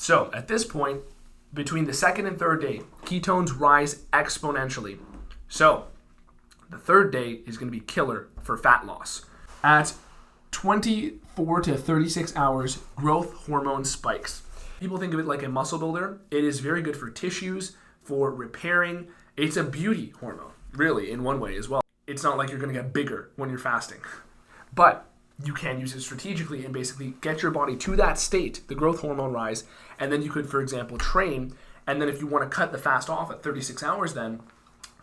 So at this point, between the second and third day, ketones rise exponentially. So the third day is going to be killer for fat loss. At 24 to 36 hours, growth hormone spikes. People think of it like a muscle builder. It is very good for tissues, for repairing. It's a beauty hormone, really, in one way as well. It's not like you're going to get bigger when you're fasting. But you can use it strategically and basically get your body to that state, the growth hormone rise, and then you could, for example, train. And then if you want to cut the fast off at 36 hours, then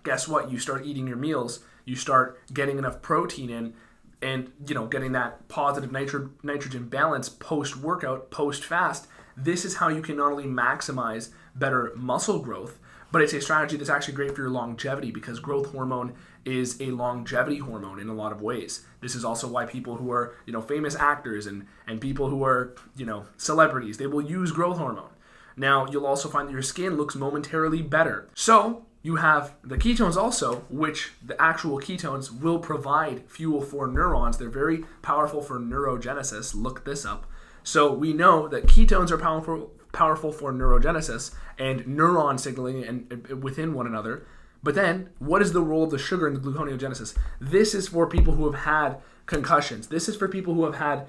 guess what? You start eating your meals. You start getting enough protein in, and getting that positive nitrogen balance post-workout, post-fast. This is how you can not only maximize better muscle growth, but it's a strategy that's actually great for your longevity, because growth hormone is a longevity hormone in a lot of ways. This is also why people who are, famous actors and people who are, celebrities, they will use growth hormone. Now, you'll also find that your skin looks momentarily better. So you have the ketones also, which the actual ketones will provide fuel for neurons. They're very powerful for neurogenesis. Look this up. So we know that ketones are powerful for neurogenesis and neuron signaling and within one another. But then, what is the role of the sugar in the gluconeogenesis? This is for people who have had concussions. This is for people who have had,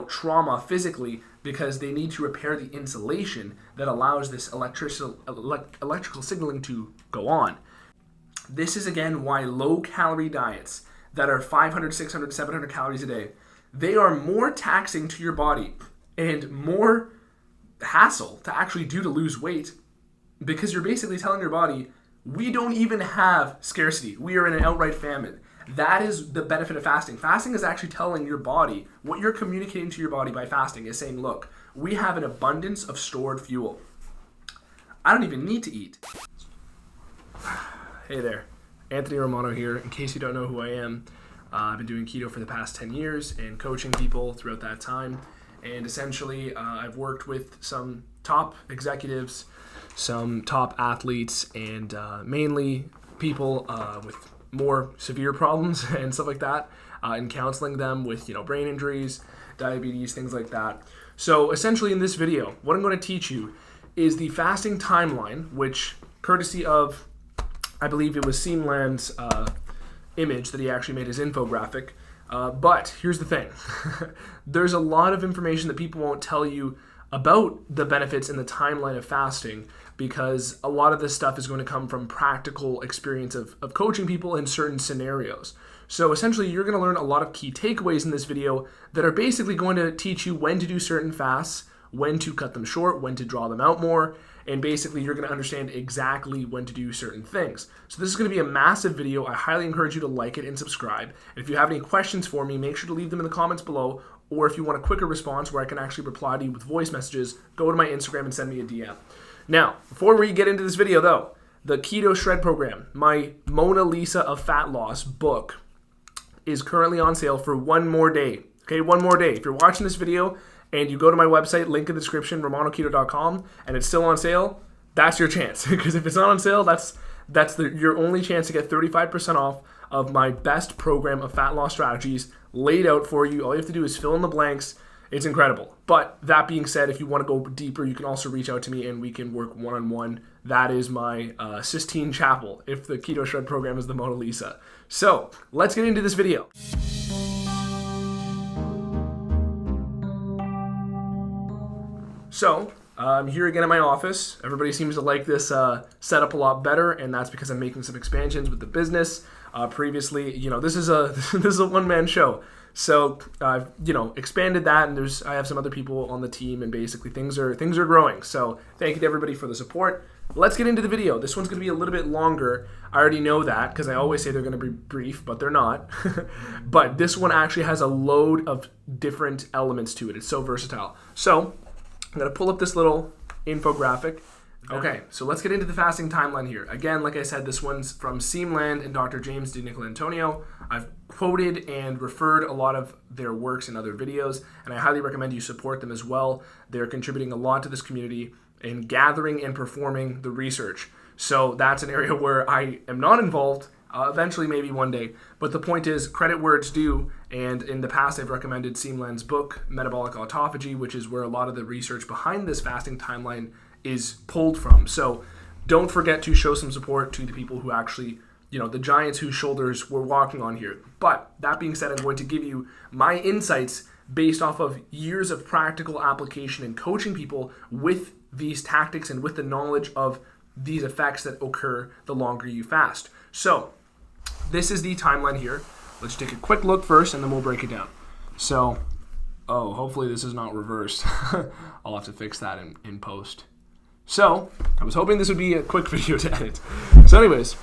trauma physically, because they need to repair the insulation that allows this electrical signaling to go on. This is, again, why low-calorie diets that are 500, 600, 700 calories a day, they are more taxing to your body and more hassle to actually do to lose weight, because you're basically telling your body, we don't even have scarcity. We are in an outright famine. That is the benefit of fasting. Fasting is actually telling your body, what you're communicating to your body by fasting is saying, look, we have an abundance of stored fuel. I don't even need to eat. Hey there, AnthonyRomano here. In case you don't know who I am, I've been doing keto for the past 10 years and coaching people throughout that time. And essentially, I've worked with some top executives, some top athletes, and mainly people with more severe problems and stuff like that, and counseling them with brain injuries, diabetes, things like that. So essentially in this video, what I'm going to teach you is the fasting timeline, which courtesy of, I believe it was Seamland's image that he actually made his infographic. But here's the thing. There's a lot of information that people won't tell you about the benefits and the timeline of fasting, because a lot of this stuff is going to come from practical experience of coaching people in certain scenarios. So essentially, you're going to learn a lot of key takeaways in this video that are basically going to teach you when to do certain fasts, when to cut them short, when to draw them out more, and basically you're going to understand exactly when to do certain things. So this is going to be a massive video. I highly encourage you to like it and subscribe. And if you have any questions for me, make sure to leave them in the comments below, or if you want a quicker response where I can actually reply to you with voice messages, go to my Instagram and send me a DM. Now, before we get into this video though, the Keto Shred Program, my Mona Lisa of fat loss book, is currently on sale for one more day. Okay, one more day. If you're watching this video and you go to my website, link in the description, romanoketo.com, and it's still on sale, that's your chance. Because if it's not on sale, that's your only chance to get 35% off of my best program of fat loss strategies laid out for you. All you have to do is fill in the blanks. It's incredible. But that being said, if you want to go deeper, you can also reach out to me and we can work one-on-one. That is my Sistine Chapel, if the Keto Shred Program is the Mona Lisa. So let's get into this video. So I'm here again in my office. Everybody seems to like this setup a lot better, and that's because I'm making some expansions with the business. Previously, this is a one-man show. So I've expanded that, and I have some other people on the team, and basically things are growing. So thank you to everybody for the support. Let's get into the video. This one's going to be a little bit longer. I already know that because I always say they're going to be brief, but they're not. But this one actually has a load of different elements to it. It's so versatile. So I'm going to pull up this little infographic. Okay, so let's get into the fasting timeline here. Again, like I said, this one's from Seamland and Dr. James DiNicolantonio. I've quoted and referred a lot of their works in other videos, and I highly recommend you support them as well. They're contributing a lot to this community in gathering and performing the research. So that's an area where I am not involved. Eventually, maybe one day. But the point is, credit where it's due. And in the past, I've recommended Siemens' book, Metabolic Autophagy, which is where a lot of the research behind this fasting timeline is pulled from. So don't forget to show some support to the people who actually, the giants whose shoulders we're walking on here. But that being said, I'm going to give you my insights based off of years of practical application and coaching people with these tactics and with the knowledge of these effects that occur the longer you fast. So this is the timeline here. Let's take a quick look first and then we'll break it down. So, hopefully this is not reversed. I'll have to fix that in post. So, I was hoping this would be a quick video to edit. So anyways,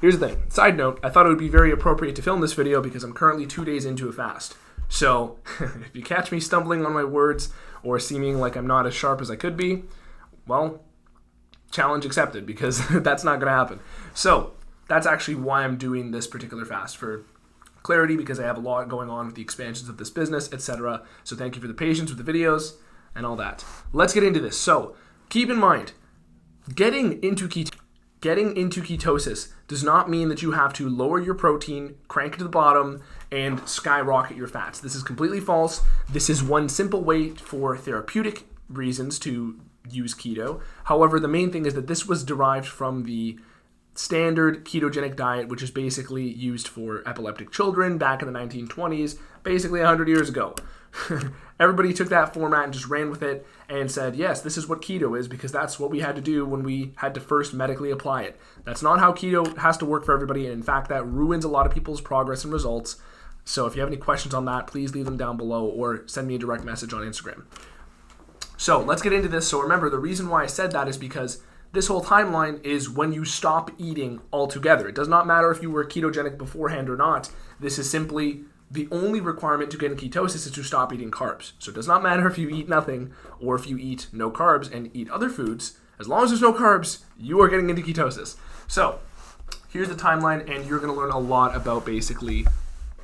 here's the thing. Side note, I thought it would be very appropriate to film this video because I'm currently 2 days into a fast. So, if you catch me stumbling on my words or seeming like I'm not as sharp as I could be, well, challenge accepted, because that's not going to happen. So, that's actually why I'm doing this particular fast, for clarity, because I have a lot going on with the expansions of this business, etc. So thank you for the patience with the videos and all that. Let's get into this. So, keep in mind, getting into ketosis does not mean that you have to lower your protein, crank it to the bottom, and skyrocket your fats. This is completely false. This is one simple way for therapeutic reasons to use keto. However, the main thing is that this was derived from the standard ketogenic diet, which is basically used for epileptic children back in the 1920s, basically 100 years ago. Everybody took that format and just ran with it and said, yes, this is what keto is, because that's what we had to do when we had to first medically apply it. That's not how keto has to work for everybody, and in fact, that ruins a lot of people's progress and results. So if you have any questions on that, please leave them down below or send me a direct message on Instagram. So let's get into this. So remember, the reason why I said that is because this whole timeline is when you stop eating altogether. It does not matter if you were ketogenic beforehand or not. This is simply the only requirement to get in ketosis is to stop eating carbs. So it does not matter if you eat nothing or if you eat no carbs and eat other foods. As long as there's no carbs, you are getting into ketosis. So here's the timeline, and you're going to learn a lot about basically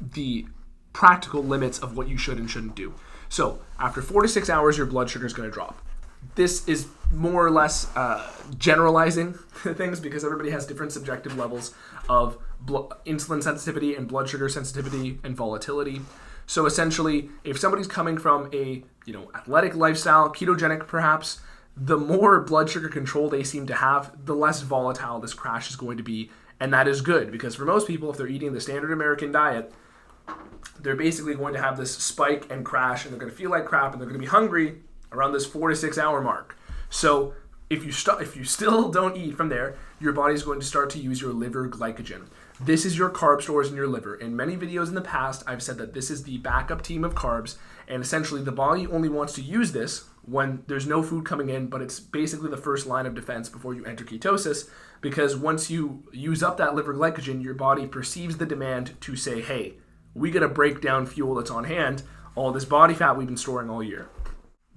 the practical limits of what you should and shouldn't do. So after 4 to 6 hours, your blood sugar is going to drop. This is more or less generalizing things, because everybody has different subjective levels of insulin sensitivity and blood sugar sensitivity and volatility. So essentially, if somebody's coming from a athletic lifestyle, ketogenic perhaps, the more blood sugar control they seem to have, the less volatile this crash is going to be. And that is good, because for most people, if they're eating the standard American diet, they're basically going to have this spike and crash, and they're going to feel like crap, and they're going to be hungry around this 4 to 6 hour mark. So if you still don't eat from there, your body is going to start to use your liver glycogen. This is your carb stores in your liver. In many videos in the past, I've said that this is the backup team of carbs, and essentially the body only wants to use this when there's no food coming in, but it's basically the first line of defense before you enter ketosis, because once you use up that liver glycogen, your body perceives the demand to say, hey, we got to break down fuel that's on hand, all this body fat we've been storing all year.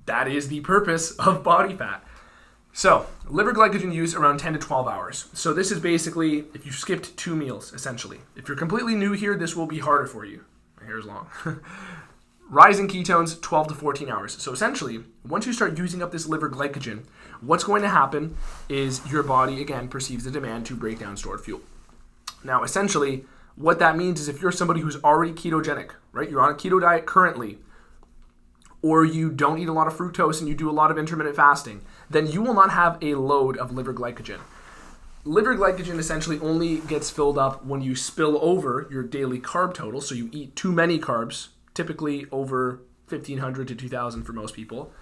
That is the purpose of body fat. So, liver glycogen use around 10 to 12 hours. So this is basically if you skipped 2 meals, essentially. If you're completely new here, this will be harder for you. My hair is long. Rising ketones, 12 to 14 hours. So essentially, once you start using up this liver glycogen, what's going to happen is your body, again, perceives the demand to break down stored fuel. Now, essentially, what that means is if you're somebody who's already ketogenic, right? You're on a keto diet currently, or you don't eat a lot of fructose and you do a lot of intermittent fasting, then you will not have a load of liver glycogen. Liver glycogen essentially only gets filled up when you spill over your daily carb total, so you eat too many carbs, typically over 1,500 to 2,000 for most people,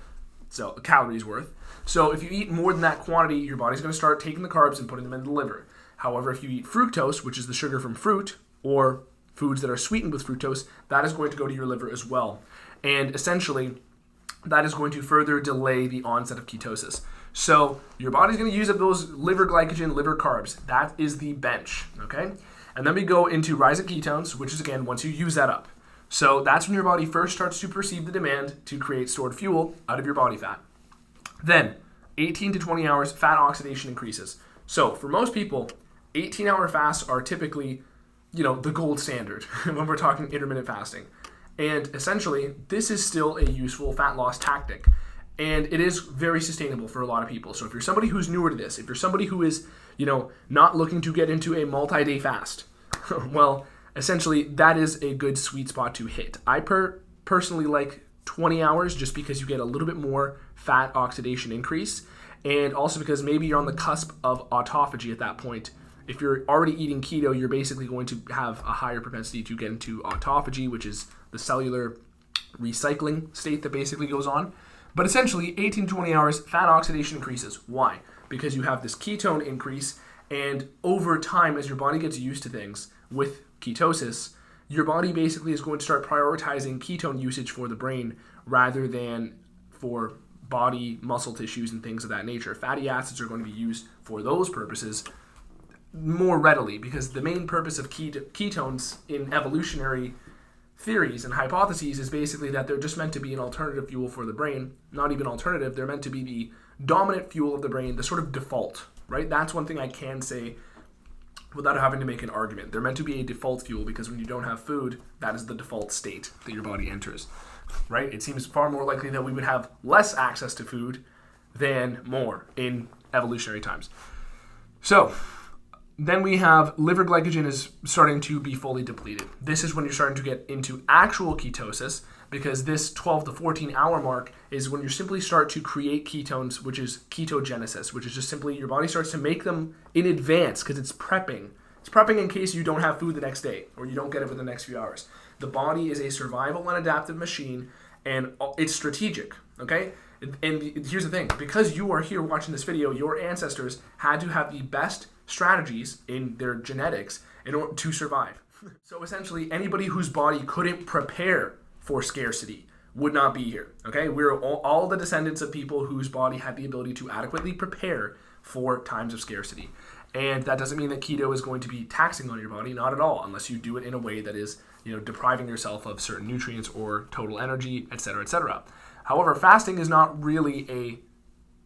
so calories worth. So if you eat more than that quantity, your body's going to start taking the carbs and putting them into the liver. However, if you eat fructose, which is the sugar from fruit, or foods that are sweetened with fructose, that is going to go to your liver as well. And essentially, that is going to further delay the onset of ketosis. So your body's going to use up those liver glycogen, liver carbs. That is the bench, okay? And then we go into rising ketones, which is, again, once you use that up. So that's when your body first starts to perceive the demand to create stored fuel out of your body fat. Then, 18 to 20 hours, fat oxidation increases. So for most people, 18-hour fasts are typically, the gold standard when we're talking intermittent fasting. And essentially, this is still a useful fat loss tactic. And it is very sustainable for a lot of people. So if you're somebody who's newer to this, if you're somebody who is, not looking to get into a multi-day fast, well, essentially that is a good sweet spot to hit. I personally like 20 hours just because you get a little bit more fat oxidation increase, and also because maybe you're on the cusp of autophagy at that point. If you're already eating keto, you're basically going to have a higher propensity to get into autophagy, which is the cellular recycling state that basically goes on. But essentially, 18 to 20 hours, fat oxidation increases. Why? Because you have this ketone increase, and over time, as your body gets used to things with ketosis, your body basically is going to start prioritizing ketone usage for the brain rather than for body, muscle tissues, and things of that nature. Fatty acids are going to be used for those purposes more readily, because the main purpose of ketones in evolutionary theories and hypotheses is basically that they're just meant to be an alternative fuel for the brain. Not even alternative, they're meant to be the dominant fuel of the brain, the sort of default, right? That's one thing I can say without having to make an argument. They're meant to be a default fuel because when you don't have food, that is the default state that your body enters, right? It seems far more likely that we would have less access to food than more in evolutionary times. So then we have liver glycogen is starting to be fully depleted. This is when you're starting to get into actual ketosis, because this 12 to 14 hour mark is when you simply start to create ketones, which is ketogenesis, which is just simply your body starts to make them in advance because it's prepping. It's prepping in case you don't have food the next day or you don't get it within the next few hours. The body is a survival and adaptive machine, and it's strategic, okay? And here's the thing, because you are here watching this video, your ancestors had to have the best strategies in their genetics in order to survive. So essentially, anybody whose body couldn't prepare for scarcity would not be here, okay? We're all the descendants of people whose body had the ability to adequately prepare for times of scarcity. And that doesn't mean that keto is going to be taxing on your body, not at all, unless you do it in a way that is, depriving yourself of certain nutrients or total energy, etc., etc. However, fasting is not really a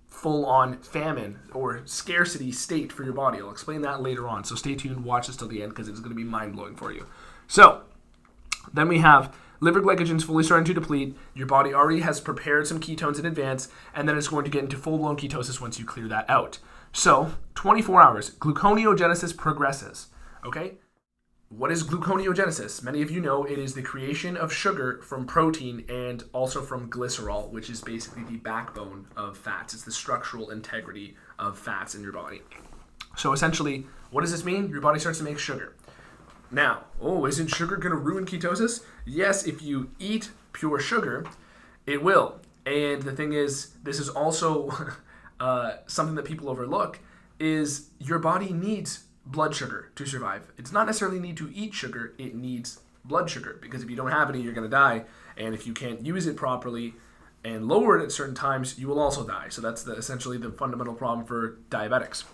full-on famine or scarcity state for your body. I'll explain that later on, so stay tuned, watch this till the end, because it's going to be mind-blowing for you. So, then we have liver glycogen is fully starting to deplete. Your body already has prepared some ketones in advance, and then it's going to get into full-blown ketosis once you clear that out. So, 24 hours, gluconeogenesis progresses, okay? What is gluconeogenesis? Many of you know it is the creation of sugar from protein and also from glycerol, which is basically the backbone of fats. It's the structural integrity of fats in your body. So essentially, what does this mean? Your body starts to make sugar. Now, isn't sugar going to ruin ketosis? Yes, if you eat pure sugar, it will. And the thing is, this is also something that people overlook, is your body needs blood sugar to survive. It's not necessarily need to eat sugar, it needs blood sugar, because if you don't have any, you're going to die. And if you can't use it properly and lower it at certain times, you will also die. So that's essentially the fundamental problem for diabetics.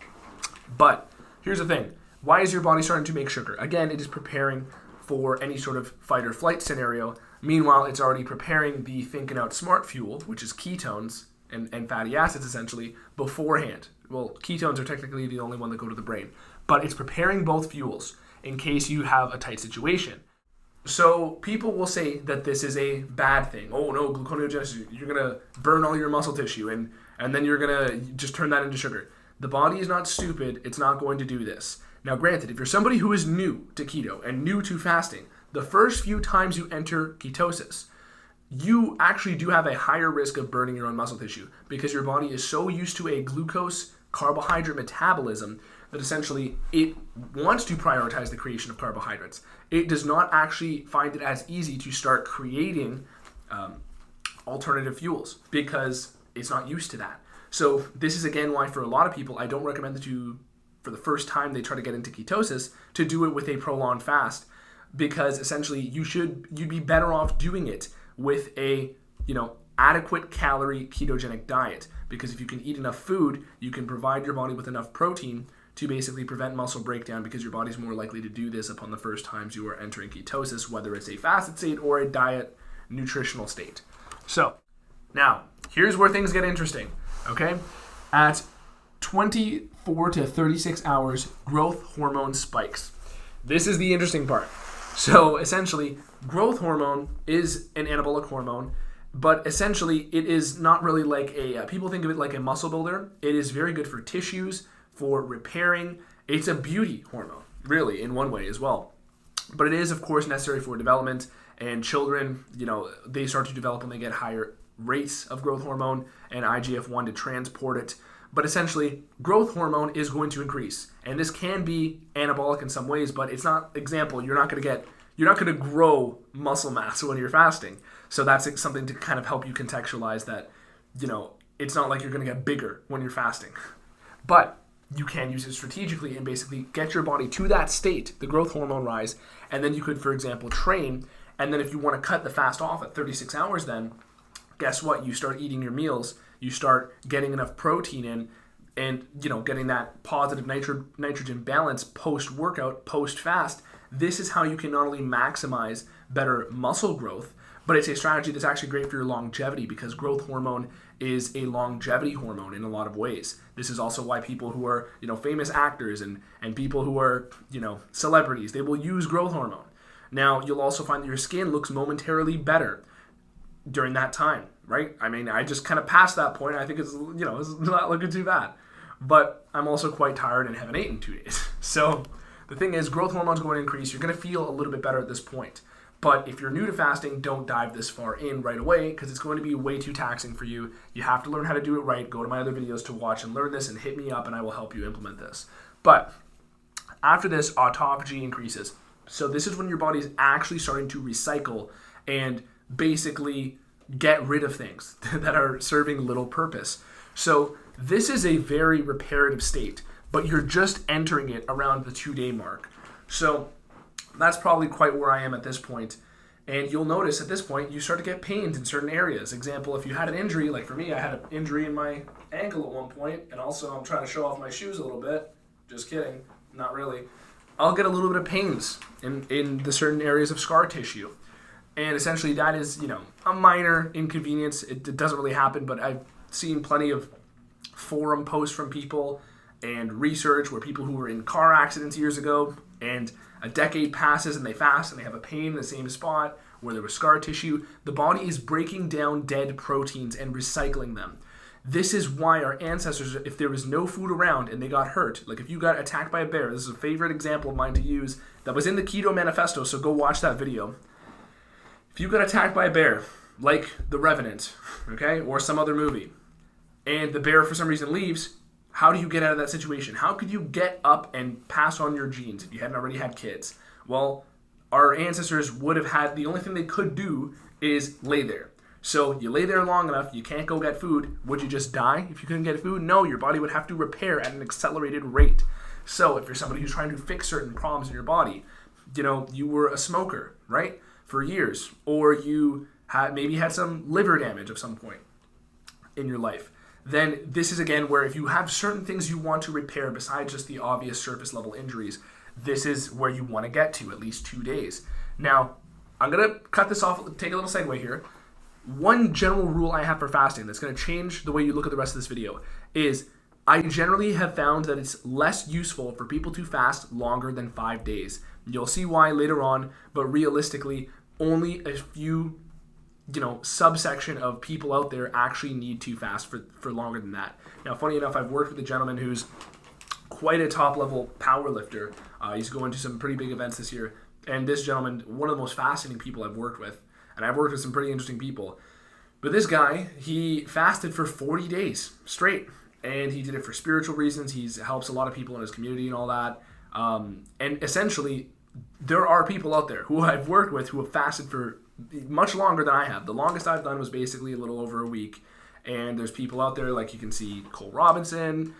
But here's the thing. Why is your body starting to make sugar? Again, it is preparing for any sort of fight or flight scenario. Meanwhile, it's already preparing the thinking out smart fuel, which is ketones and fatty acids essentially, beforehand. Well, ketones are technically the only one that go to the brain. But it's preparing both fuels in case you have a tight situation. So people will say that this is a bad thing. Oh no, gluconeogenesis, you're going to burn all your muscle tissue and then you're going to just turn that into sugar. The body is not stupid. It's not going to do this. Now granted, if you're somebody who is new to keto and new to fasting, the first few times you enter ketosis, you actually do have a higher risk of burning your own muscle tissue because your body is so used to a glucose carbohydrate metabolism that essentially it wants to prioritize the creation of carbohydrates. It does not actually find it as easy to start creating alternative fuels because it's not used to that. So this is again why for a lot of people, I don't recommend that you, for the first time they try to get into ketosis, to do it with a prolonged fast, because essentially you'd be better off doing it with a adequate calorie ketogenic diet, because if you can eat enough food, you can provide your body with enough protein to basically prevent muscle breakdown, because your body's more likely to do this upon the first times you are entering ketosis, whether it's a fasted state or a diet nutritional state. So now here's where things get interesting, okay? At 24 to 36 hours, growth hormone spikes. This is the interesting part. So essentially, growth hormone is an anabolic hormone, But essentially, it is not really like people think of it like a muscle builder. It is very good for tissues, for repairing. It's a beauty hormone, really, in one way as well. But it is, of course, necessary for development. And children, they start to develop when they get higher rates of growth hormone and IGF-1 to transport it. But essentially, growth hormone is going to increase. And this can be anabolic in some ways, but it's not, example, you're not going to grow muscle mass when you're fasting. So that's something to kind of help you contextualize that, it's not like you're going to get bigger when you're fasting. But you can use it strategically and basically get your body to that state, the growth hormone rise, and then you could, for example, train. And then if you want to cut the fast off at 36 hours, then guess what? You start eating your meals, you start getting enough protein in, and getting that positive nitrogen balance post-workout, post-fast. This is how you can not only maximize better muscle growth, but it's a strategy that's actually great for your longevity, because growth hormone is a longevity hormone in a lot of ways. This is also why people who are, famous actors and people who are, celebrities, they will use growth hormone. Now, you'll also find that your skin looks momentarily better during that time, right? I mean, I just kind of passed that point. I think it's not looking too bad. But I'm also quite tired and haven't eaten 2 days. So the thing is, growth hormone's going to increase. You're going to feel a little bit better at this point. But if you're new to fasting, don't dive this far in right away, because it's going to be way too taxing for you. You have to learn how to do it right. Go to my other videos to watch and learn this, and hit me up and I will help you implement this. But after this, autophagy increases. So this is when your body is actually starting to recycle and basically get rid of things that are serving little purpose. So this is a very reparative state, but you're just entering it around the 2-day mark. So that's probably quite where I am at this point. And you'll notice at this point, you start to get pains in certain areas. Example, if you had an injury, like for me, I had an injury in my ankle at one point, and also I'm trying to show off my shoes a little bit. Just kidding, not really. I'll get a little bit of pains in the certain areas of scar tissue. And essentially that is, a minor inconvenience. It doesn't really happen, but I've seen plenty of forum posts from people and research where people who were in car accidents years ago, and a decade passes and they fast and they have a pain in the same spot where there was scar tissue. The body is breaking down dead proteins and recycling them. This is why our ancestors, if there was no food around and they got hurt, like if you got attacked by a bear, this is a favorite example of mine to use that was in the Keto Manifesto, so go watch that video. If you got attacked by a bear, like The Revenant, okay, or some other movie, and the bear for some reason leaves, how do you get out of that situation? How could you get up and pass on your genes if you hadn't already had kids? Well, our ancestors would have had, the only thing they could do is lay there. So you lay there long enough, you can't go get food. Would you just die if you couldn't get food? No, your body would have to repair at an accelerated rate. So if you're somebody who's trying to fix certain problems in your body, you were a smoker, right, for years, or you maybe had some liver damage at some point in your life, then this is again where if you have certain things you want to repair besides just the obvious surface level injuries, this is where you want to get to, at least 2 days. Now, I'm going to cut this off, take a little segue here. One general rule I have for fasting that's going to change the way you look at the rest of this video is I generally have found that it's less useful for people to fast longer than 5 days. You'll see why later on, but realistically, only a few subsection of people out there actually need to fast for longer than that. Now, funny enough, I've worked with a gentleman who's quite a top-level power lifter. He's going to some pretty big events this year. And this gentleman, one of the most fascinating people I've worked with. And I've worked with some pretty interesting people. But this guy, he fasted for 40 days straight. And he did it for spiritual reasons. He helps a lot of people in his community and all that. And essentially, there are people out there who I've worked with who have fasted for much longer than I have. The longest I've done was basically a little over a week. And there's people out there, like you can see Cole Robinson,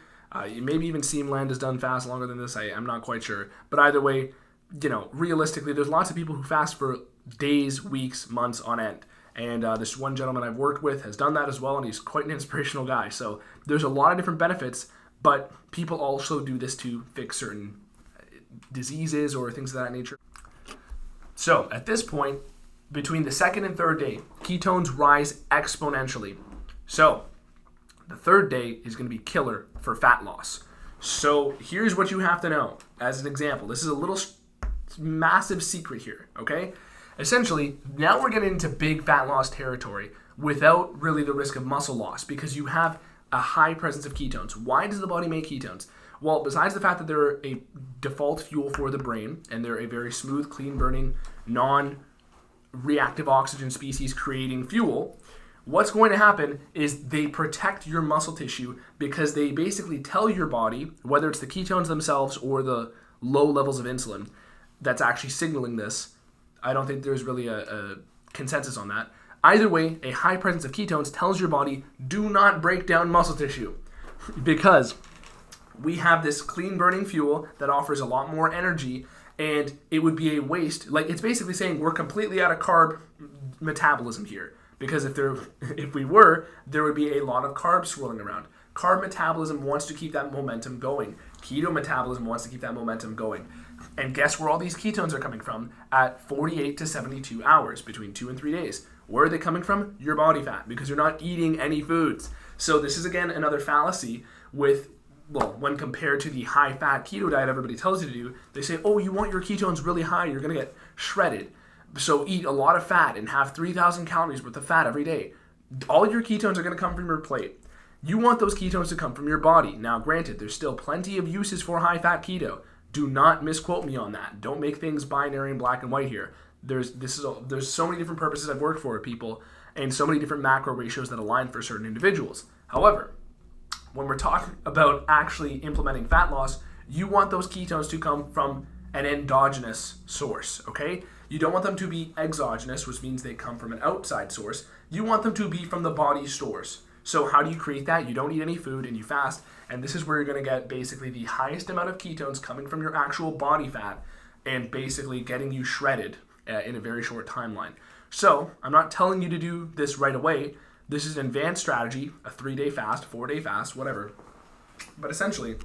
maybe even Seamland has done fast longer than this. I'm not quite sure. But either way, realistically, there's lots of people who fast for days, weeks, months on end. And this one gentleman I've worked with has done that as well, and he's quite an inspirational guy. So there's a lot of different benefits, but people also do this to fix certain diseases or things of that nature. So at this point, between the second and third day, ketones rise exponentially. So the third day is going to be killer for fat loss. So here's what you have to know as an example. This is a little massive secret here, okay? Essentially, now we're getting into big fat loss territory without really the risk of muscle loss because you have a high presence of ketones. Why does the body make ketones? Well, besides the fact that they're a default fuel for the brain and they're a very smooth, clean-burning, non-reactive oxygen species creating fuel, what's going to happen is they protect your muscle tissue because they basically tell your body, whether it's the ketones themselves or the low levels of insulin that's actually signaling this. I don't think there's really a consensus on that. Either way, a high presence of ketones tells your body, do not break down muscle tissue because we have this clean burning fuel that offers a lot more energy, and it would be a waste. Like, it's basically saying we're completely out of carb metabolism here, because if we were, there would be a lot of carbs swirling around. Carb metabolism wants to keep that momentum going. Keto metabolism wants to keep that momentum going. And guess where all these ketones are coming from at 48 to 72 hours, between 2 and 3 days. Where are they coming from? Your body fat, because you're not eating any foods. So this is, again, another fallacy when compared to the high-fat keto diet everybody tells you to do. They say, oh, you want your ketones really high, you're going to get shredded. So eat a lot of fat and have 3,000 calories worth of fat every day. All your ketones are going to come from your plate. You want those ketones to come from your body. Now, granted, there's still plenty of uses for high-fat keto. Do not misquote me on that. Don't make things binary and black and white here. There's so many different purposes I've worked for people and so many different macro ratios that align for certain individuals. However, when we're talking about actually implementing fat loss, you want those ketones to come from an endogenous source, okay? You don't want them to be exogenous, which means they come from an outside source. You want them to be from the body's stores. So how do you create that? You don't eat any food and you fast, and this is where you're going to get basically the highest amount of ketones coming from your actual body fat and basically getting you shredded in a very short timeline. So I'm not telling you to do this right away. This is an advanced strategy, a 3-day fast, 4-day fast, whatever. But essentially,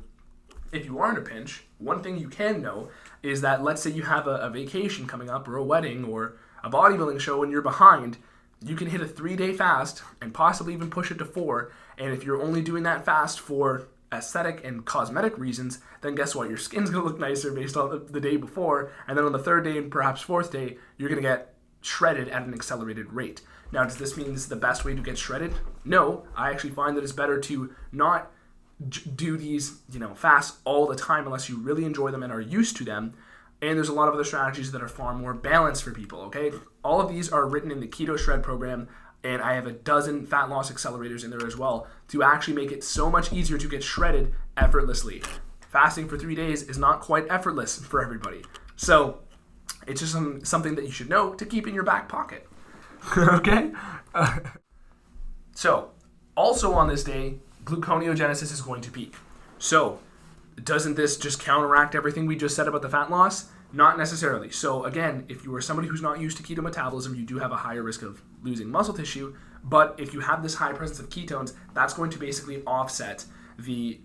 if you are in a pinch, one thing you can know is that, let's say you have a vacation coming up or a wedding or a bodybuilding show and you're behind, you can hit a 3-day fast and possibly even push it to 4. And if you're only doing that fast for aesthetic and cosmetic reasons, then guess what? Your skin's going to look nicer based on the day before. And then on the 3rd day and perhaps 4th day, you're going to get shredded at an accelerated rate. Now, does this mean this is the best way to get shredded? No, I actually find that it's better to not do these, fasts all the time unless you really enjoy them and are used to them. And there's a lot of other strategies that are far more balanced for people, okay? All of these are written in the Keto Shred program, and I have a dozen fat loss accelerators in there as well to actually make it so much easier to get shredded effortlessly. Fasting for 3 days is not quite effortless for everybody. So it's just something that you should know to keep in your back pocket. Okay? So, also on this day, gluconeogenesis is going to peak. So, doesn't this just counteract everything we just said about the fat loss? Not necessarily. So again, if you are somebody who's not used to keto metabolism, you do have a higher risk of losing muscle tissue. But if you have this high presence of ketones, that's going to basically offset the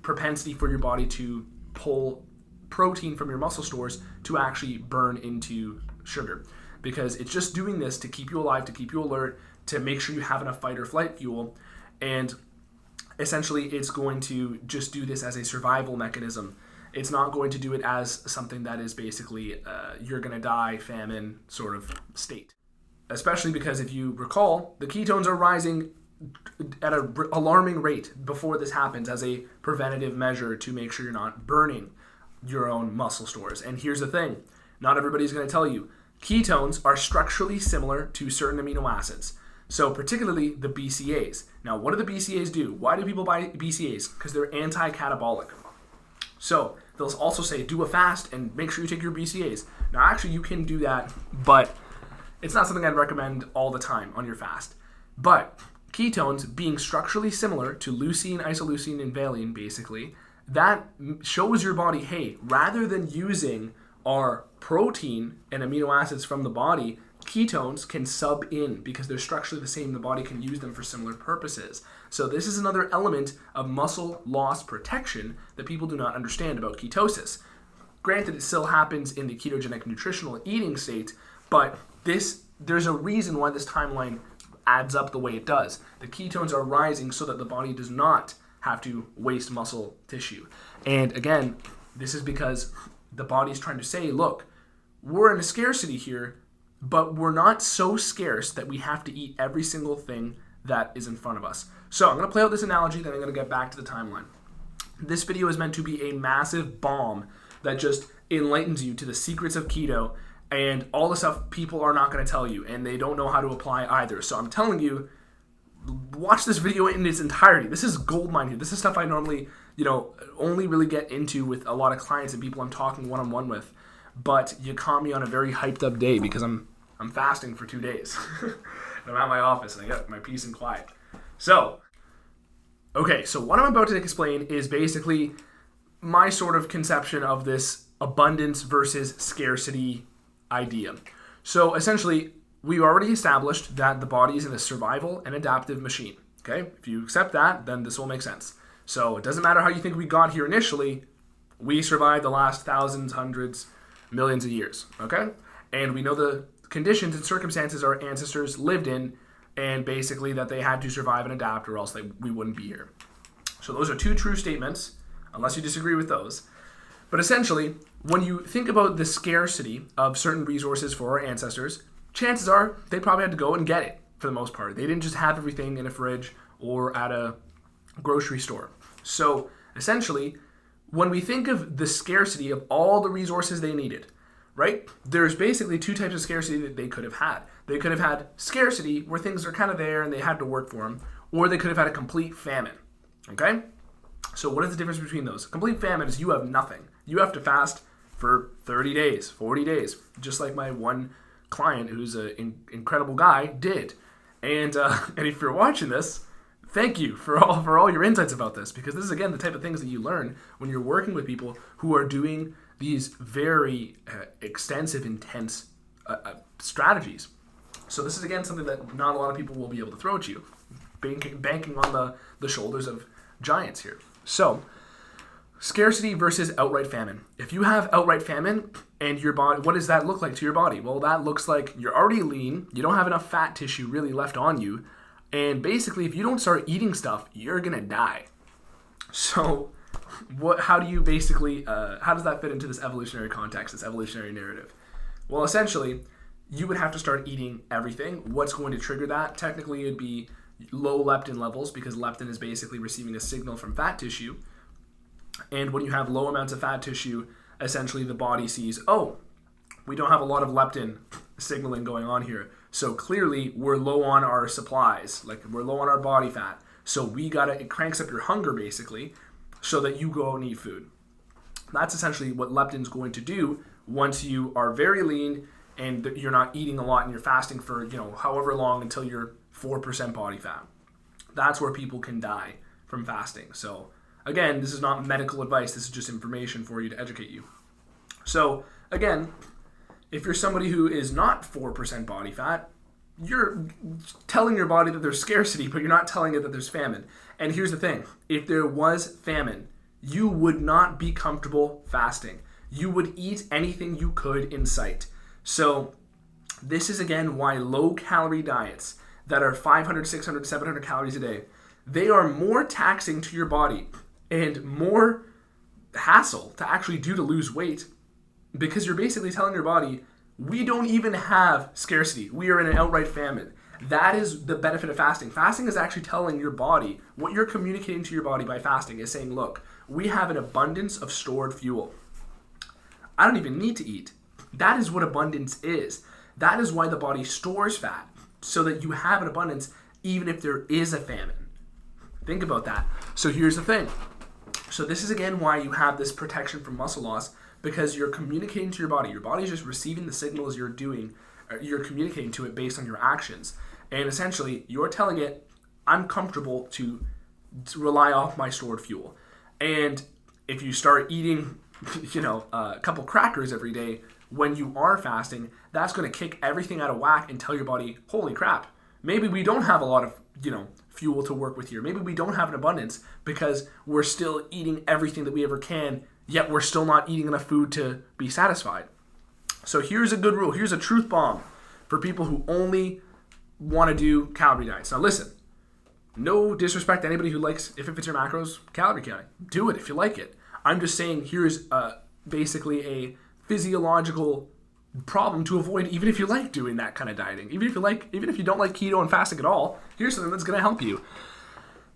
propensity for your body to pull protein from your muscle stores to actually burn into sugar. Because it's just doing this to keep you alive, to keep you alert, to make sure you have enough fight or flight fuel. And essentially, it's going to just do this as a survival mechanism. It's not going to do it as something that is basically you're going to die, famine sort of state. Especially because if you recall, the ketones are rising at an alarming rate before this happens as a preventative measure to make sure you're not burning your own muscle stores. And here's the thing. Not everybody's going to tell you. Ketones are structurally similar to certain amino acids. So particularly the BCAAs. Now, what do the BCAAs do? Why do people buy BCAAs? Because they're anti-catabolic. So they'll also say, do a fast and make sure you take your BCAAs. Now, actually, you can do that, but it's not something I'd recommend all the time on your fast. But ketones, being structurally similar to leucine, isoleucine, and valine, basically, that shows your body, hey, rather than using our protein and amino acids from the body, ketones can sub in because they're structurally the same. The body can use them for similar purposes. So this is another element of muscle loss protection that people do not understand about ketosis. Granted, it still happens in the ketogenic nutritional eating state, but there's a reason why this timeline adds up the way it does. The ketones are rising so that the body does not have to waste muscle tissue. And again, this is because the body's trying to say, look, we're in a scarcity here, but we're not so scarce that we have to eat every single thing that is in front of us. So I'm going to play out this analogy, then I'm going to get back to the timeline. This video is meant to be a massive bomb that just enlightens you to the secrets of keto and all the stuff people are not going to tell you, and they don't know how to apply either. So I'm telling you, watch this video in its entirety. This is gold mine here. This is stuff I normally, only really get into with a lot of clients and people I'm talking one-on-one with. But you caught me on a very hyped up day because I'm fasting for 2 days. I'm at my office and I got my peace and quiet. So what I'm about to explain is basically my sort of conception of this abundance versus scarcity idea. So essentially, we already established that the body is in a survival and adaptive machine. Okay? If you accept that, then this will make sense. So it doesn't matter how you think we got here initially, we survived the last thousands, hundreds, millions of years. Okay? And we know the conditions and circumstances our ancestors lived in, and basically that they had to survive and adapt or else we wouldn't be here. So those are two true statements, unless you disagree with those. But essentially, when you think about the scarcity of certain resources for our ancestors, chances are they probably had to go and get it for the most part. They didn't just have everything in a fridge or at a grocery store. So essentially, when we think of the scarcity of all the resources they needed, right? There's basically two types of scarcity that they could have had. They could have had scarcity where things are kind of there and they had to work for them, or they could have had a complete famine, okay? So what is the difference between those? Complete famine is you have nothing. You have to fast for 30 days, 40 days, just like my one client who's an incredible guy did. And if you're watching this, thank you for all your insights about this, because this is, again, the type of things that you learn when you're working with people who are doing these very extensive, intense strategies. So this is, again, something that not a lot of people will be able to throw at you, banking on the shoulders of giants here. So scarcity versus outright famine. If you have outright famine and your body, what does that look like to your body? Well, that looks like you're already lean, you don't have enough fat tissue really left on you, and basically if you don't start eating stuff, you're gonna die. So how do you basically, how does that fit into this evolutionary context, this evolutionary narrative? Well, essentially, you would have to start eating everything. What's going to trigger that? Technically, it'd be low leptin levels, because leptin is basically receiving a signal from fat tissue. And when you have low amounts of fat tissue, essentially the body sees, oh, we don't have a lot of leptin signaling going on here. So clearly, we're low on our supplies, like we're low on our body fat. So it cranks up your hunger, basically, so that you go and eat food. That's essentially what leptin's going to do once you are very lean and you're not eating a lot and you're fasting for, however long until you're 4% body fat. That's where people can die from fasting. So again, this is not medical advice. This is just information for you to educate you. So again, if you're somebody who is not 4% body fat, you're telling your body that there's scarcity, but you're not telling it that there's famine. And here's the thing. If there was famine, you would not be comfortable fasting. You would eat anything you could in sight. So this is, again, why low-calorie diets that are 500, 600, 700 calories a day, they are more taxing to your body and more hassle to actually do to lose weight, because you're basically telling your body, we don't even have scarcity. We are in an outright famine. That is the benefit of fasting. Fasting is actually telling your body, what you're communicating to your body by fasting is saying, look, we have an abundance of stored fuel. I don't even need to eat. That is what abundance is. That is why the body stores fat, so that you have an abundance even if there is a famine. Think about that. So here's the thing. So this is, again, why you have this protection from muscle loss, because you're communicating to your body. Your body is just receiving the signals you're communicating to it based on your actions. And essentially, you're telling it, I'm comfortable to rely off my stored fuel. And if you start eating, a couple crackers every day when you are fasting, that's going to kick everything out of whack and tell your body, holy crap, maybe we don't have a lot of, fuel to work with here. Maybe we don't have an abundance because we're still eating everything that we ever can, yet we're still not eating enough food to be satisfied. So here's a good rule. Here's a truth bomb for people who only want to do calorie diets. Now listen, no disrespect to anybody who likes, if it fits your macros, calorie counting. Do it if you like it. I'm just saying here's basically a physiological problem to avoid, even if you like doing that kind of dieting. Even if you don't like keto and fasting at all, here's something that's going to help you.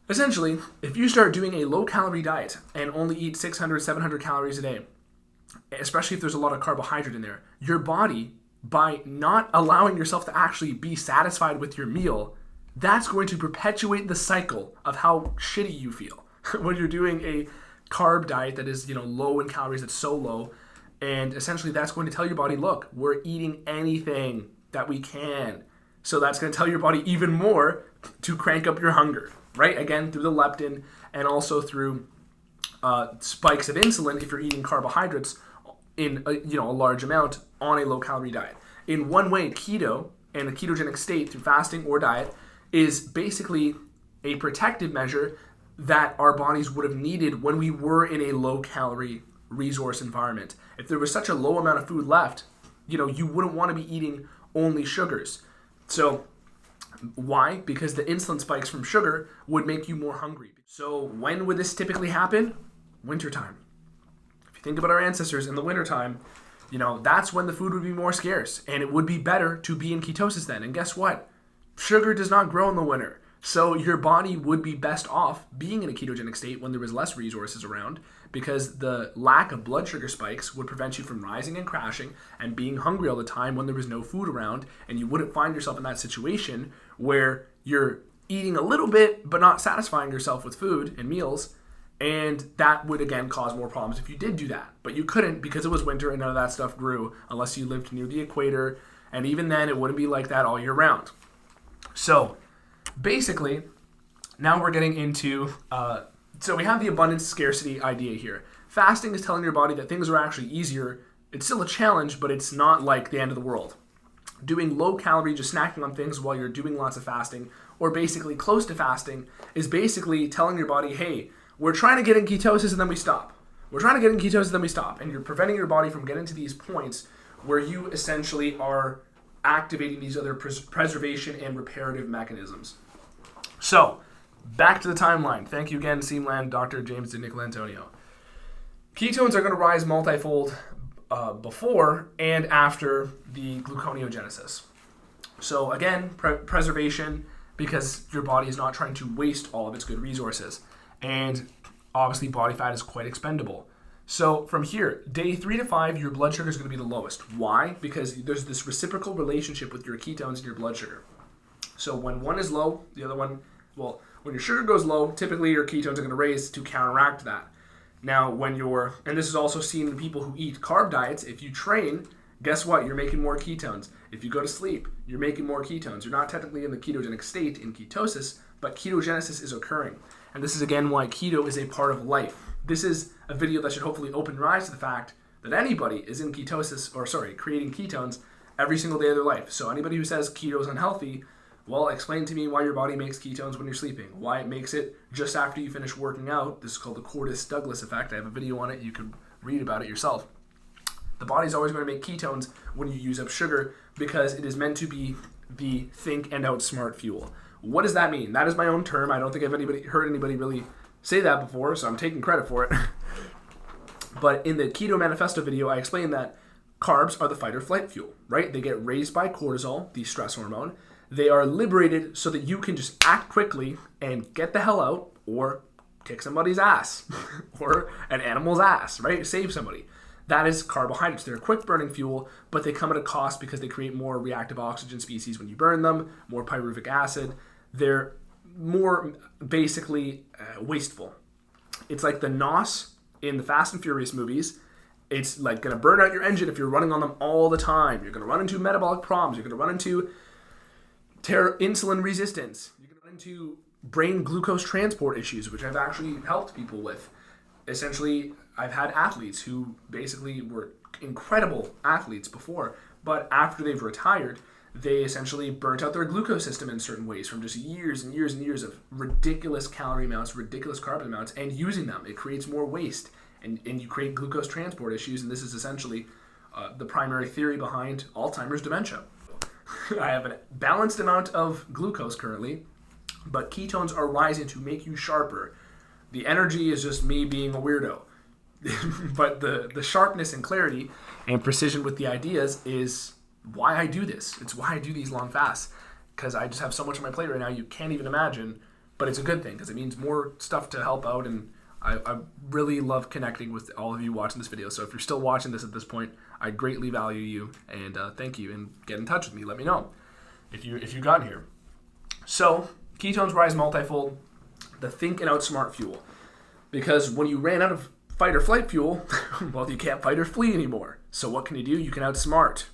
Essentially, if you start doing a low-calorie diet and only eat 600, 700 calories a day, especially if there's a lot of carbohydrate in there, your body, by not allowing yourself to actually be satisfied with your meal, that's going to perpetuate the cycle of how shitty you feel when you're doing a carb diet that is, low in calories, that's so low. And essentially that's going to tell your body, look, we're eating anything that we can. So that's going to tell your body even more to crank up your hunger, right? Again, through the leptin and also through spikes of insulin if you're eating carbohydrates in a large amount on a low-calorie diet. In one way, keto and a ketogenic state through fasting or diet is basically a protective measure that our bodies would have needed when we were in a low-calorie resource environment. If there was such a low amount of food left, you wouldn't want to be eating only sugars. So why? Because the insulin spikes from sugar would make you more hungry. So when would this typically happen? Wintertime. If you think about our ancestors in the wintertime, that's when the food would be more scarce, and it would be better to be in ketosis then. And guess what? Sugar does not grow in the winter. So your body would be best off being in a ketogenic state when there was less resources around, because the lack of blood sugar spikes would prevent you from rising and crashing and being hungry all the time when there was no food around, and you wouldn't find yourself in that situation where you're eating a little bit but not satisfying yourself with food and meals, and that would again cause more problems if you did do that. But you couldn't, because it was winter and none of that stuff grew unless you lived near the equator, and even then it wouldn't be like that all year round. So basically, now we're getting into, so we have the abundance scarcity idea here. Fasting is telling your body that things are actually easier. It's still a challenge, but it's not like the end of the world. Doing low calorie, just snacking on things while you're doing lots of fasting, or basically close to fasting, is basically telling your body, hey, we're trying to get in ketosis and then we stop. We're trying to get in ketosis and then we stop. And you're preventing your body from getting to these points where you essentially are activating these other preservation and reparative mechanisms. So, back to the timeline. Thank you again, Seamland, Dr. James DiNicolantonio. Ketones are going to rise multifold before and after the gluconeogenesis. So again, preservation, because your body is not trying to waste all of its good resources. And obviously body fat is quite expendable. So from here, day 3 to 5, your blood sugar is going to be the lowest. Why? Because there's this reciprocal relationship with your ketones and your blood sugar. So when one is low, the other one, when your sugar goes low, typically your ketones are going to raise to counteract that. Now, and this is also seen in people who eat carb diets, if you train, guess what? You're making more ketones. If you go to sleep, you're making more ketones. You're not technically in the ketogenic state in ketosis, but ketogenesis is occurring. And this is again why keto is a part of life. This is a video that should hopefully open your eyes to the fact that anybody is in ketosis, creating ketones every single day of their life. So anybody who says keto is unhealthy, well, explain to me why your body makes ketones when you're sleeping, why it makes it just after you finish working out. This is called the Cortis-Douglas effect. I have a video on it. You can read about it yourself. The body's always going to make ketones when you use up sugar because it is meant to be the think and outsmart fuel. What does that mean? That is my own term. I don't think I've heard anybody really say that before, so I'm taking credit for it. But in the Keto Manifesto video, I explained that carbs are the fight or flight fuel, right? They get raised by cortisol, the stress hormone. They are liberated so that you can just act quickly and get the hell out or kick somebody's ass or an animal's ass, right? Save somebody. That is carbohydrates. They're a quick burning fuel, but they come at a cost because they create more reactive oxygen species when you burn them, more pyruvic acid. They're more basically wasteful. It's like the NOS in the Fast and Furious movies. It's like going to burn out your engine if you're running on them all the time. You're going to run into metabolic problems. You're going to run into insulin resistance. You're going to run into brain glucose transport issues, which I've actually helped people with. Essentially, I've had athletes who basically were incredible athletes before, but after they've retired, they essentially burnt out their glucose system in certain ways from just years and years and years of ridiculous calorie amounts, ridiculous carb amounts, and using them. It creates more waste, and you create glucose transport issues, and this is essentially the primary theory behind Alzheimer's dementia. I have a balanced amount of glucose currently, but ketones are rising to make you sharper. The energy is just me being a weirdo. but the sharpness and clarity and precision with the ideas is why I do this. It's why I do these long fasts, because I just have so much on my plate right now you can't even imagine. But it's a good thing because it means more stuff to help out, and I really love connecting with all of you watching this video. So if you're still watching this at this point, I greatly value you, and thank you, and get in touch with me. Let me know if you got here. So ketones rise multifold, the think and outsmart fuel, because when you ran out of fight or flight fuel, well, you can't fight or flee anymore. So what can you do? You can outsmart.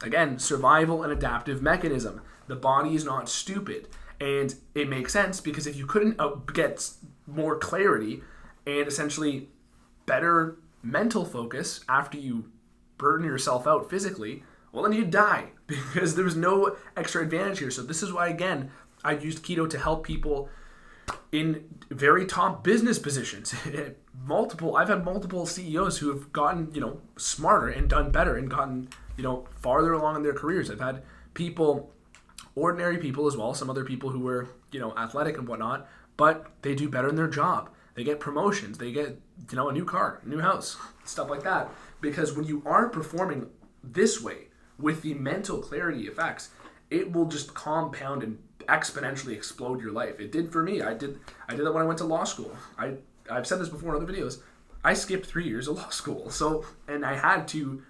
Again, survival and adaptive mechanism. The body is not stupid. And it makes sense because if you couldn't get more clarity and essentially better mental focus after you burden yourself out physically, well, then you'd die because there's no extra advantage here. So this is why, again, I used keto to help people in very top business positions. I've had multiple CEOs who have gotten, smarter and done better and gotten, farther along in their careers. I've had people, ordinary people as well, some other people who were, athletic and whatnot, but they do better in their job. They get promotions, they get, a new car, a new house, stuff like that. Because when you are performing this way with the mental clarity effects, it will just compound and exponentially explode your life. It did for me. I did that when I went to law school. I've said this before in other videos. I skipped 3 years of law school. So, and I had to,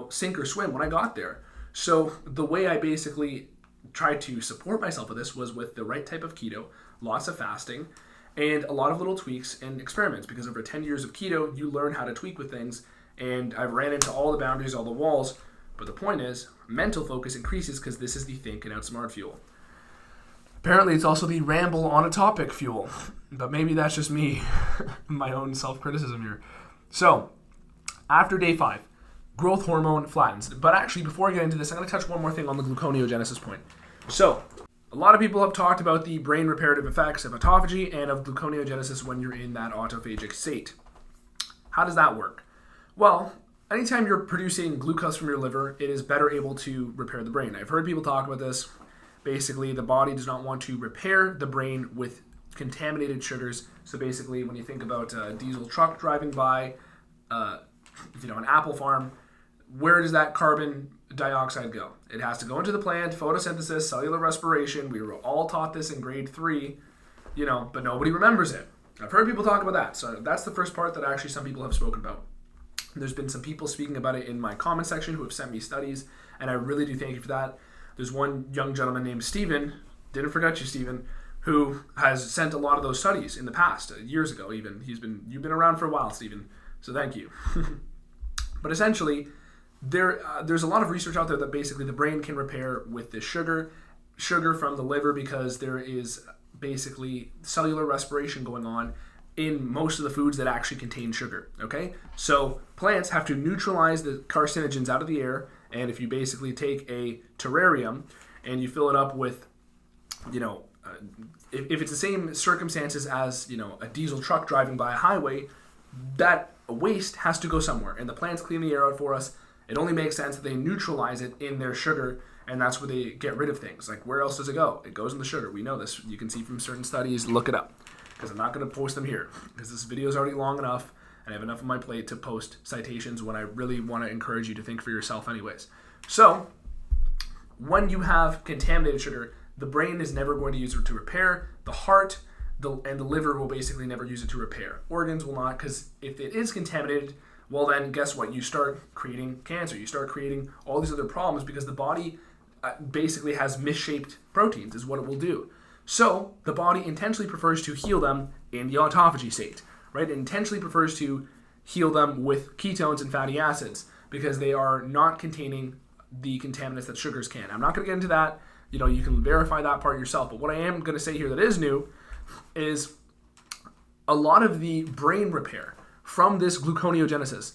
sink or swim when I got there. So the way I basically tried to support myself with this was with the right type of keto, lots of fasting, and a lot of little tweaks and experiments, because over 10 years of keto, you learn how to tweak with things, and I've ran into all the boundaries, all the walls, but the point is, mental focus increases because this is the think and outsmart fuel. Apparently, it's also the ramble on a topic fuel, but maybe that's just me, my own self-criticism here. So, after day 5, growth hormone flattens. But actually, before I get into this, I'm going to touch one more thing on the gluconeogenesis point. So, a lot of people have talked about the brain reparative effects of autophagy and of gluconeogenesis when you're in that autophagic state. How does that work? Well, anytime you're producing glucose from your liver, it is better able to repair the brain. I've heard people talk about this. Basically, the body does not want to repair the brain with contaminated sugars. So basically, when you think about a diesel truck driving by, an apple farm, where does that carbon dioxide go? It has to go into the plant, photosynthesis, cellular respiration. We were all taught this in grade 3, but nobody remembers it. I've heard people talk about that. So that's the first part that actually some people have spoken about. There's been some people speaking about it in my comment section who have sent me studies, and I really do thank you for that. There's one young gentleman named Steven, didn't forget you, Steven, who has sent a lot of those studies in the past, years ago even. You've been around for a while, Steven, so thank you. But essentially, there's a lot of research out there that basically the brain can repair with this sugar from the liver, because there is basically cellular respiration going on in most of the foods that actually contain sugar, okay? So plants have to neutralize the carcinogens out of the air, and if you basically take a terrarium and you fill it up with, if it's the same circumstances as, a diesel truck driving by a highway, that waste has to go somewhere, and the plants clean the air out for us. It only makes sense that they neutralize it in their sugar, and that's where they get rid of things. Like, where else does it go? It goes in the sugar. We know this. You can see from certain studies. Look it up, because I'm not going to post them here, because this video is already long enough, and I have enough on my plate to post citations when I really want to encourage you to think for yourself anyways. So, when you have contaminated sugar, the brain is never going to use it to repair. The heart and the liver will basically never use it to repair. Organs will not, because if it is contaminated, well then guess what? You start creating cancer. You start creating all these other problems, because the body basically has misshaped proteins is what it will do. So the body intentionally prefers to heal them in the autophagy state, right? It intentionally prefers to heal them with ketones and fatty acids, because they are not containing the contaminants that sugars can. I'm not going to get into that. You can verify that part yourself. But what I am going to say here that is new is a lot of the brain repair from this gluconeogenesis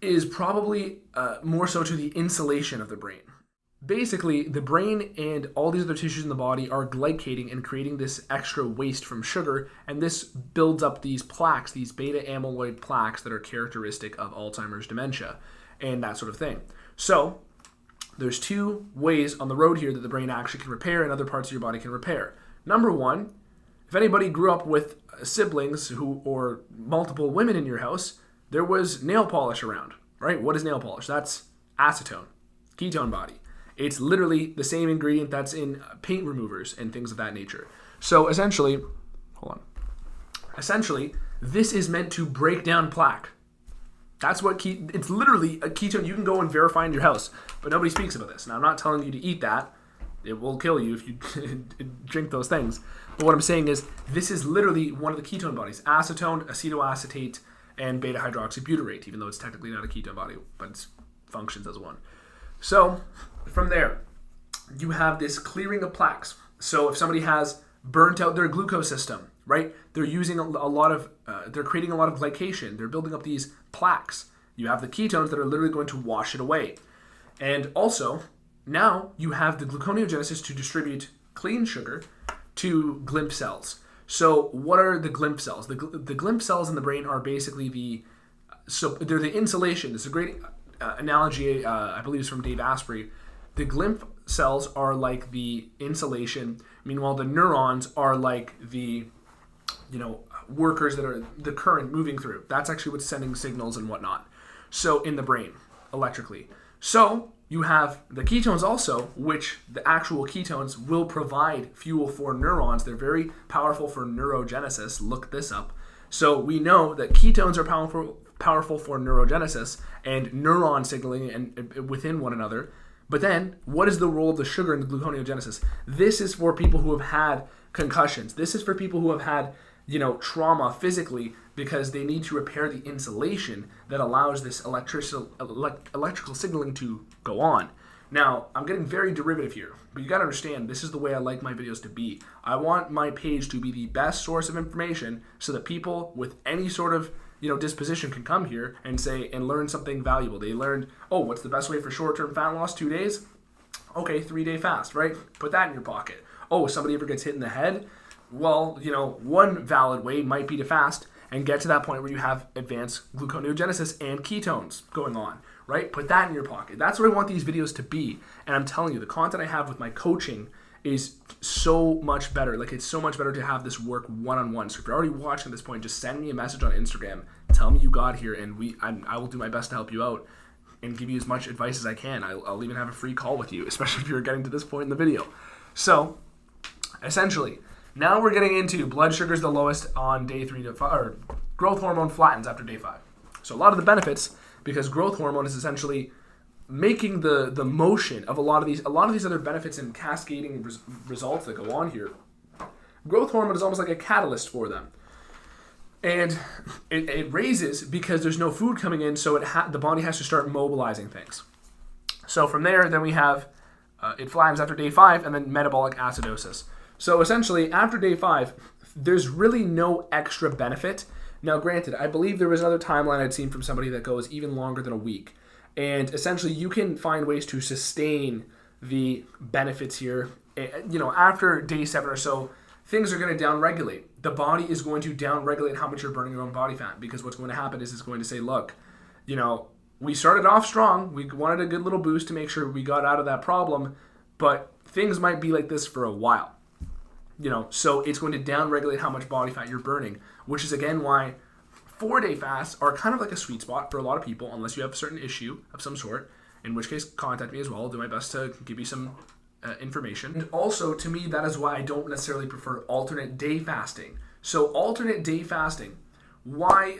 is probably more so to the insulation of the brain. Basically, the brain and all these other tissues in the body are glycating and creating this extra waste from sugar, and this builds up these plaques, these beta amyloid plaques that are characteristic of Alzheimer's dementia and that sort of thing. So there's 2 ways on the road here that the brain actually can repair and other parts of your body can repair. Number 1, if anybody grew up with siblings or multiple women in your house, there was nail polish around, right? What is nail polish? That's acetone, ketone body. It's literally the same ingredient that's in paint removers and things of that nature. So essentially, this is meant to break down plaque. That's what it's literally a ketone. You can go and verify in your house, but nobody speaks about this. Now, I'm not telling you to eat that. It will kill you if you drink those things. But what I'm saying is, this is literally one of the ketone bodies: acetone, acetoacetate, and beta-hydroxybutyrate, even though it's technically not a ketone body, but it functions as one. So from there, you have this clearing of plaques. So if somebody has burnt out their glucose system, right? They're using they're creating a lot of glycation. They're building up these plaques. You have the ketones that are literally going to wash it away. And also, now you have the gluconeogenesis to distribute clean sugar to glimpse cells. So what are the glimpse cells? The glimpse cells in the brain are basically they're the insulation. This is a great analogy, I believe it's from Dave Asprey. The glimpse cells are like the insulation. Meanwhile, the neurons are like the, workers that are the current moving through. That's actually what's sending signals and whatnot. So in the brain, electrically. So you have the ketones also, which the actual ketones will provide fuel for neurons. They're very powerful for neurogenesis. Look this up. So we know that ketones are powerful for neurogenesis and neuron signaling and within one another. But then, what is the role of the sugar in the gluconeogenesis? This is for people who have had concussions. This is for people who have had, trauma physically, because they need to repair the insulation that allows this electrical signaling to go on. Now, I'm getting very derivative here, but you got to understand, this is the way I like my videos to be. I want my page to be the best source of information so that people with any sort of disposition can come here and learn something valuable. They learned, what's the best way for short-term fat loss? 2 days? Okay, 3-day fast, right? Put that in your pocket. Somebody ever gets hit in the head? Well, one valid way might be to fast and get to that point where you have advanced gluconeogenesis and ketones going on, right? Put that in your pocket. That's what I want these videos to be. And I'm telling you, the content I have with my coaching is so much better. Like, it's so much better to have this work one-on-one. So if you're already watching at this point, just send me a message on Instagram. Tell me you got here, and I will do my best to help you out and give you as much advice as I can. I'll even have a free call with you, especially if you're getting to this point in the video. So, essentially, now we're getting into blood sugar's the lowest on day 3 to 5, or growth hormone flattens after day 5. So a lot of the benefits, because growth hormone is essentially making the motion of a lot of these other benefits and cascading results that go on here. Growth hormone is almost like a catalyst for them. And it raises because there's no food coming in, so the body has to start mobilizing things. So from there, then we have it flattens after day 5, and then metabolic acidosis. So essentially, after day 5, there's really no extra benefit. Now, granted, I believe there was another timeline I'd seen from somebody that goes even longer than a week. And essentially, you can find ways to sustain the benefits here. After day 7 or so, things are going to downregulate. The body is going to downregulate how much you're burning your own body fat, because what's going to happen is it's going to say, look, we started off strong. We wanted a good little boost to make sure we got out of that problem, but things might be like this for a while. So it's going to downregulate how much body fat you're burning, which is again why 4-day fasts are kind of like a sweet spot for a lot of people, unless you have a certain issue of some sort, in which case contact me as well. I'll do my best to give you some information. And also, to me, that is why I don't necessarily prefer alternate day fasting. So alternate day fasting, why,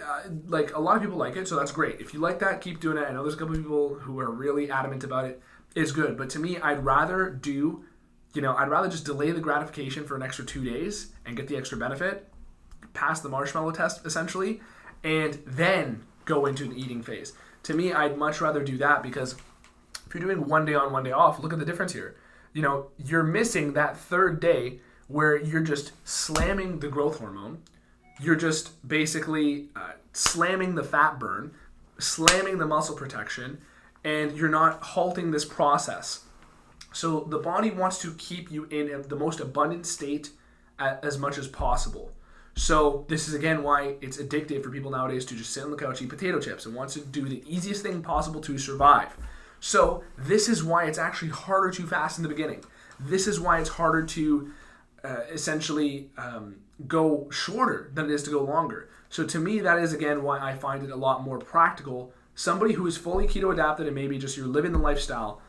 a lot of people like it, so that's great. If you like that, keep doing it. I know there's a couple of people who are really adamant about it. It's good, but to me, I'd rather just delay the gratification for an extra 2 days and get the extra benefit, pass the marshmallow test, essentially, and then go into an eating phase. To me, I'd much rather do that, because if you're doing 1 day on, 1 day off, look at the difference here. You're missing that 3rd day where you're just slamming the growth hormone. You're just basically slamming the fat burn, slamming the muscle protection, and you're not halting this process. So the body wants to keep you in the most abundant state as much as possible. So this is again why it's addictive for people nowadays to just sit on the couch, eat potato chips, and wants to do the easiest thing possible to survive. So this is why it's actually harder to fast in the beginning. This is why it's harder to essentially go shorter than it is to go longer. So to me, that is, again, why I find it a lot more practical. Somebody who is fully keto adapted and maybe just you're living the lifestyle,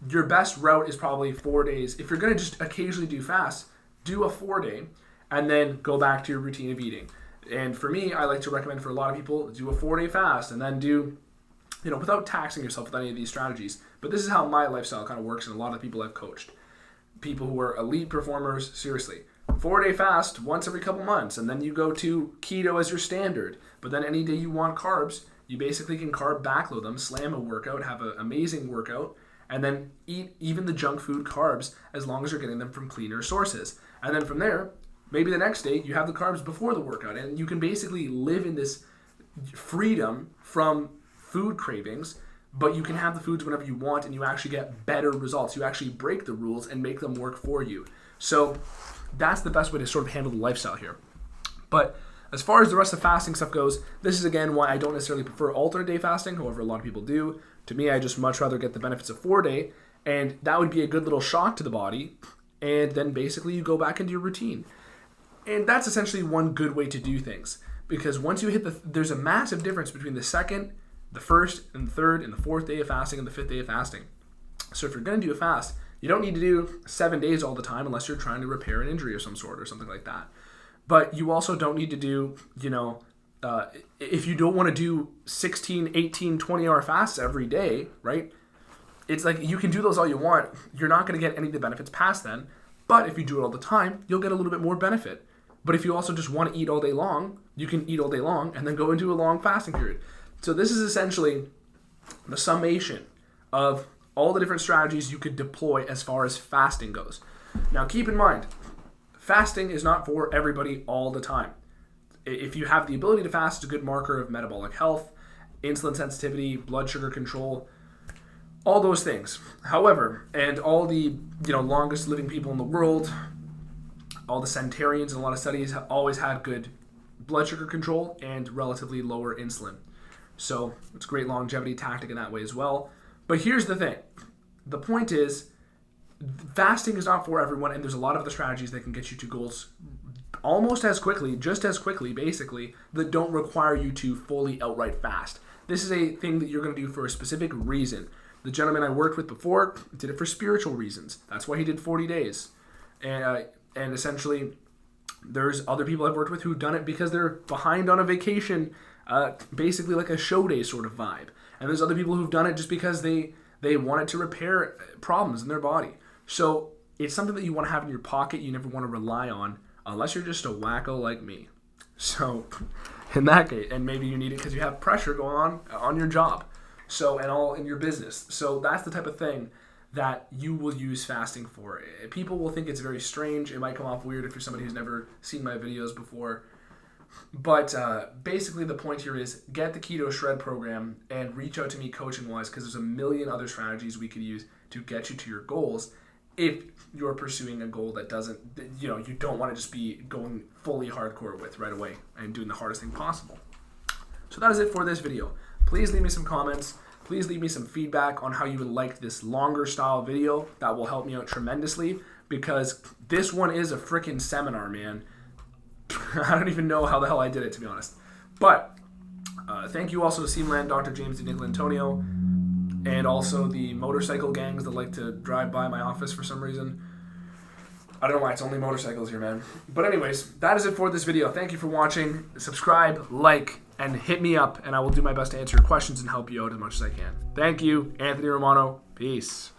your best route is probably 4 days. If you're going to just occasionally do fast, do a 4-day and then go back to your routine of eating. And for me, I like to recommend for a lot of people, do a 4-day fast and then do, without taxing yourself with any of these strategies. But this is how my lifestyle kind of works and a lot of people I've coached. People who are elite performers, seriously. 4-day fast once every couple months, and then you go to keto as your standard. But then any day you want carbs, you basically can carb backload them, slam a workout, have an amazing workout, and then eat even the junk food carbs as long as you're getting them from cleaner sources. And then from there, maybe the next day you have the carbs before the workout, and you can basically live in this freedom from food cravings, but you can have the foods whenever you want and you actually get better results. You actually break the rules and make them work for you. So that's the best way to sort of handle the lifestyle here. But as far as the rest of fasting stuff goes, this is again why I don't necessarily prefer alternate day fasting. However, a lot of people do. To me, I just much rather get the benefits of 4-day, and that would be a good little shock to the body. And then basically you go back into your routine. And that's essentially one good way to do things, because once you hit there's a massive difference between the second, the first, and the third, and the 4th day of fasting, and the 5th day of fasting. So if you're going to do a fast, you don't need to do 7 days all the time unless you're trying to repair an injury of some sort or something like that. But you also don't need to do, if you don't want to do 16, 18, 20-hour fasts every day, right? It's like you can do those all you want. You're not going to get any of the benefits past then. But if you do it all the time, you'll get a little bit more benefit. But if you also just want to eat all day long, you can eat all day long and then go into a long fasting period. So this is essentially the summation of all the different strategies you could deploy as far as fasting goes. Now keep in mind, fasting is not for everybody all the time. If you have the ability to fast, it's a good marker of metabolic health, insulin sensitivity, blood sugar control, all those things. However, and all the longest living people in the world, all the centenarians in a lot of studies have always had good blood sugar control and relatively lower insulin. So it's a great longevity tactic in that way as well. But here's the thing. The point is, fasting is not for everyone, and there's a lot of other strategies that can get you to goals almost as quickly, just as quickly, basically, that don't require you to fully outright fast. This is a thing that you're going to do for a specific reason. The gentleman I worked with before did it for spiritual reasons. That's why he did 40 days. And essentially, there's other people I've worked with who've done it because they're behind on a vacation, basically like a show day sort of vibe. And there's other people who've done it just because they wanted to repair problems in their body. So it's something that you want to have in your pocket. You never want to rely on unless you're just a wacko like me. So in that case, and maybe you need it because you have pressure going on your job. So, and all in your business. So that's the type of thing that you will use fasting for. People will think it's very strange. It might come off weird if you're somebody who's never seen my videos before. But basically the point here is get the Keto Shred program and reach out to me coaching-wise, because there's a million other strategies we could use to get you to your goals if you're pursuing a goal that doesn't, you don't want to just be going fully hardcore with right away and doing the hardest thing possible. So that is it for this video. Please leave me some comments. Please leave me some feedback on how you would like this longer style video. That will help me out tremendously, because this one is a freaking seminar, man. I don't even know how the hell I did it, to be honest. But thank you also to Seamland, Dr. James DeNicola Antonio, and also the motorcycle gangs that like to drive by my office for some reason. I don't know why it's only motorcycles here, man. But anyways, that is it for this video. Thank you for watching. Subscribe, like, and hit me up, and I will do my best to answer your questions and help you out as much as I can. Thank you, Anthony Romano. Peace.